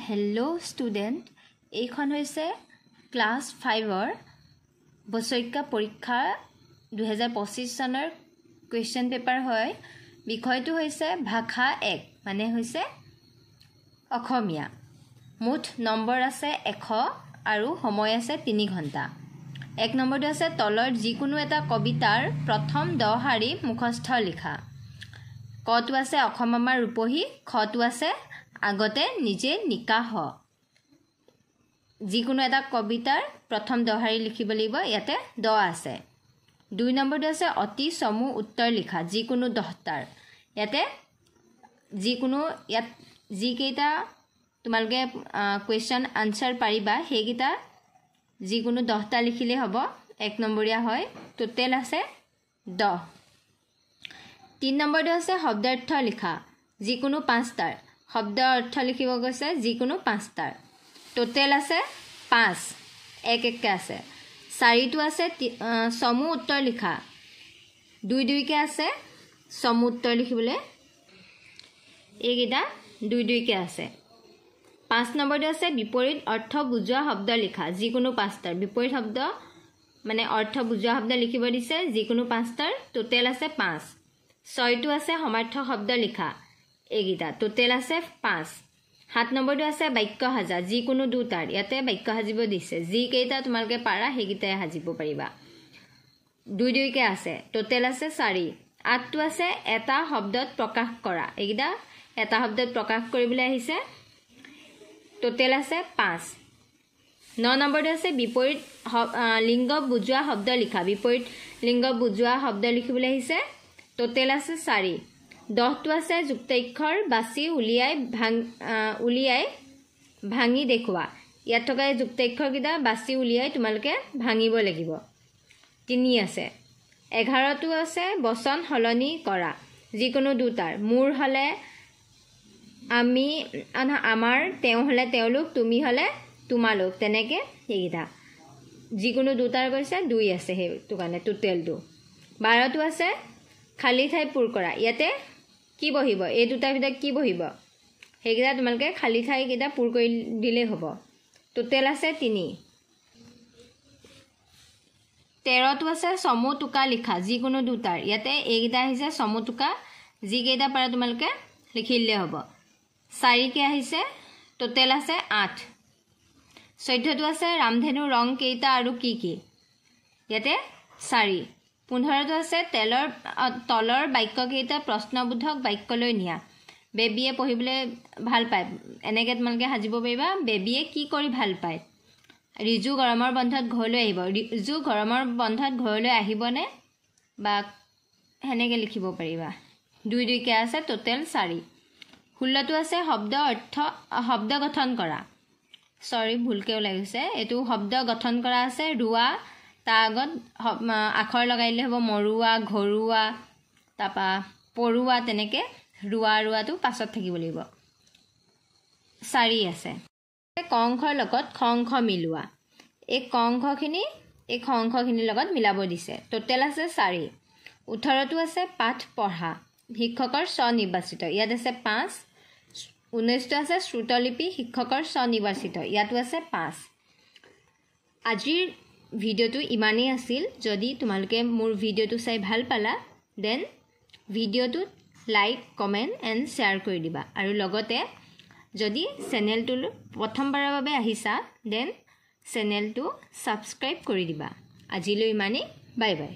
Hello student, এইখন হৈছে class 5ৰ বছৰিকা পৰীক্ষা 2025 চনৰ কুৱেশ্চন পেপাৰ হয়। বিষয়টো হৈছে ভাষা 1 মানে হৈছে অসমীয়া। মুঠ নম্বৰ আছে 100 আৰু সময় আছে 3 ঘণ্টা। 1 নম্বৰটো আছে তলৰ যিকোনো এটা কবিতাৰ প্ৰথম 10 শাৰী মুখস্থ লিখা। কটো আছে অসম আমাৰ ৰূপহী, খটো আছে আগতে নিজে নিকাহ। যিকোনো এটা কবিতাৰ প্ৰথম 10 শাৰী লিখিব লাগিব, ইয়াতে 10 আছে। 2 নম্বৰটো আছে অতি চমু উত্তৰ লিখা যিকোনো 10টাৰ। ইয়াতে যিকোনো ইয়াত যিকেইটা তোমালোকে কুৱেশ্চন আনসাৰ পাৰিবা সেইকেইটা যিকোনো 10টা লিখিলে হ'ব। 1 নম্বৰীয়া হয়, টোটেল আছে 10। 3 নম্বৰটো আছে শব্দাৰ্থ লিখা যিকোনো 5টাৰ। শব্দ অৰ্থ লিখিব গৈছে যিকোনো 5টাৰ। টোটেল আছে 5, 1 1কে আছে। 4টো আছে চমু উত্তৰ লিখা 2 2কে আছে। চমু উত্তৰ লিখিবলৈ এইকেইটা 2 2কে আছে। 5 নম্বৰটো আছে বিপৰীত অৰ্থ বুজোৱা শব্দ লিখা যিকোনো 5টাৰ। বিপৰীত শব্দ মানে অৰ্থ বুজোৱা শব্দ লিখিব দিছে যিকোনো 5টাৰ। টোটেল আছে 5। 6টো আছে সমাৰ্থক শব্দ লিখা এইকেইটা। টোটেল আছে 5। 7 নম্বৰটো আছে বাক্য সাজা যিকোনো 2টাৰ। ইয়াতে বাক্য সাজিব দিছে, যিকেইটা তোমালোকে পাৰা সেইকেইটাই সাজিব পাৰিবা। 2 2কে আছে। টোটেল আছে 4। 8টো আছে এটা শব্দত প্ৰকাশ কৰা, এইকেইটা এটা শব্দত প্ৰকাশ কৰিবলৈ আহিছে। টোটেল আছে 5। 9 নম্বৰটো আছে বিপৰীত লিংগ বুজোৱা শব্দ লিখা। বিপৰীত লিংগ বুজোৱা শব্দ লিখিবলৈ আহিছে। টোটেল আছে 4। 10টো আছে যুক্তাক্ষৰ বাছি উলিয়াই ভাঙি দেখুৱা। ইয়াত থকা যুক্তাক্ষৰকেইটা বাছি উলিয়াই তোমালোকে ভাঙিব লাগিব। 3 আছে। 11টো আছে বচন সলনি কৰা যিকোনো 2টাৰ। মোৰ হ'লে আমি, আমাৰ, তেওঁ হ'লে তেওঁলোক, তুমি হ'লে তোমালোক, তেনেকৈ সেইকেইটা যিকোনো 2টাৰ কৈছে 2 আছে, সেইটো কাৰণে টোটেলটো। 12টো আছে খালী ঠাই পূৰ কৰা। ইয়াতে কি বহিব, এই 2টাৰ ভিতৰত কি বহিব সেইকেইটা তোমালোকে খালী ঠাইকেইটা পূৰ কৰি দিলেই হ'ব। টোটেল আছে 3। 13টো আছে চমু টোকা লিখা যিকোনো 2টাৰ। ইয়াতে এইকেইটা আহিছে চমু টোকা, যিকেইটা পাৰা তোমালোকে লিখি দিলে হ'ব। 4কে আহিছে। টোটেল আছে 8। 14টো আছে ৰামধেনু ৰং কেইটা আৰু কি কি। ইয়াতে 4। 15টো আছে তলৰ বাক্যকেইটা প্ৰশ্নবোধক বাক্যলৈ নিয়া। বেবীয়ে পঢ়িবলৈ ভাল পায়, এনেকৈ তোমালোকে সাজিব পাৰিবা। বেবীয়ে কি কৰি ভাল পায়। ৰিজু গৰমৰ বন্ধত ঘৰলৈ আহিব। ৰিজু গৰমৰ বন্ধত ঘৰলৈ আহিবনে, বা সেনেকৈ লিখিব পাৰিবা। 2 2কে আছে। টোটেল 4। 16টো আছে শব্দ গঠন কৰা। ভুলকৈ ওলাই গৈছে, এইটো শব্দ গঠন কৰা আছে। ৰোৱা, তাৰ আগত আখৰ লগাই দিলে হ'ব। মৰুৱা, ঘৰুৱা, তাৰপৰা পৰুৱা, তেনেকৈ ৰোৱাটো পাছত থাকিব লাগিব। 4 আছে। ক অংশৰ লগত খ অংশ মিলোৱা। এই ক অংশখিনিৰ লগত মিলাব দিছে। টোটেল আছে 4। 18টো আছে পাঠ পঢ়া শিক্ষকৰ স্বনিৰ্বাচিত। ইয়াত আছে 5। 19টো আছে শ্ৰুতলিপি শিক্ষকৰ স্বনিৰ্বাচিত। ইয়াতো আছে 5। আজিৰ ভিডিঅ'টো ইমানেই আছিল। যদি তোমালোকে মোৰ ভিডিঅ'টো চাই ভাল পালা, দেন ভিডিঅ'টোত লাইক, কমেণ্ট এণ্ড শ্বেয়াৰ কৰি দিবা। আৰু লগতে যদি চেনেলটো প্ৰথমবাৰৰ বাবে আহিছা, দেন চেনেলটো ছাবস্ক্ৰাইব কৰি দিবা। আজিলৈ ইমানেই। Bye bye.